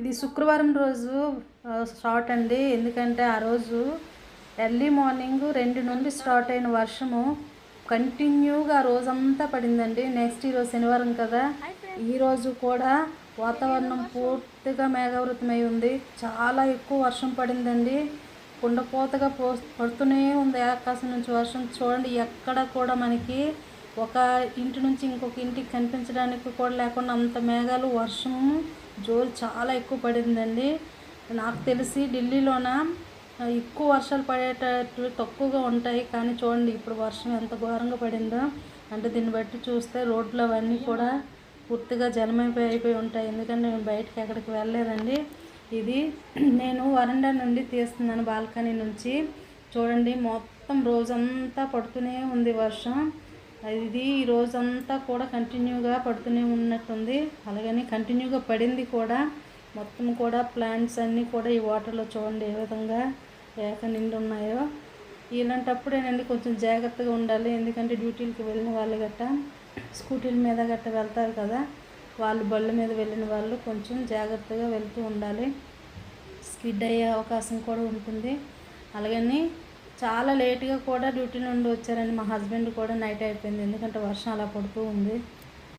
ఇది శుక్రవారం రోజు స్టార్ట్ అండి. ఎందుకంటే ఆ రోజు ఎర్లీ మార్నింగ్ 2 నుండి స్టార్ట్ అయిన వర్షము కంటిన్యూగా రోజంతా పడిందండి. నెక్స్ట్ ఈరోజు శనివారం కదా, ఈరోజు కూడా వాతావరణం పూర్తిగా మేఘావృతమై ఉంది. చాలా ఎక్కువ వర్షం పడిందండి. కుండపోతగా పడుతూనే ఉంది ఆకాశం నుంచి వర్షం. చూడండి, ఎక్కడ కూడా మనకి ఒక ఇంటి నుంచి ఇంకొక ఇంటికి కనిపించడానికి కూడా లేకుండా అంత మేఘాలు, వర్షము జోరు చాలా ఎక్కువ పడిందండి. నాకు తెలిసి ఢిల్లీలోన ఎక్కువ వర్షాలు పడేటట్టు తక్కువగా ఉంటాయి, కానీ చూడండి ఇప్పుడు వర్షం ఎంత ఘోరంగా పడిందో. అంటే దీన్ని బట్టి చూస్తే రోడ్లు అవన్నీ కూడా పూర్తిగా అయిపోయి ఉంటాయి. ఎందుకంటే నేను బయటకు ఎక్కడికి వెళ్ళలేదండి. ఇది నేను వరండా నుండి తీస్తున్నాను, బాల్కనీ నుంచి. చూడండి, మొత్తం రోజంతా పడుతూనే ఉంది వర్షం. ఇది ఈ రోజంతా కూడా కంటిన్యూగా పడుతూనే ఉన్నట్టుంది. అలాగని కంటిన్యూగా పడింది కూడా. మొత్తం కూడా ప్లాంట్స్ అన్నీ కూడా ఈ వాటర్లో చూడండి ఏ విధంగా నిండి ఉన్నాయో. ఇలాంటప్పుడేనండి కొంచెం జాగ్రత్తగా ఉండాలి. ఎందుకంటే డ్యూటీలకు వెళ్ళిన వాళ్ళు గట్ట స్కూటీల మీద గట్ట వెళ్తారు కదా, వాళ్ళు బళ్ళ మీద వెళ్ళిన వాళ్ళు కొంచెం జాగ్రత్తగా వెళ్తూ ఉండాలి. స్కిడ్ అయ్యే అవకాశం కూడా ఉంటుంది. అలాగని చాలా లేట్గా కూడా డ్యూటీ నుండి వచ్చారండి. మా హస్బెండ్ కూడా నైట్ అయిపోయింది, ఎందుకంటే వర్షం అలా పడుతూ ఉంది.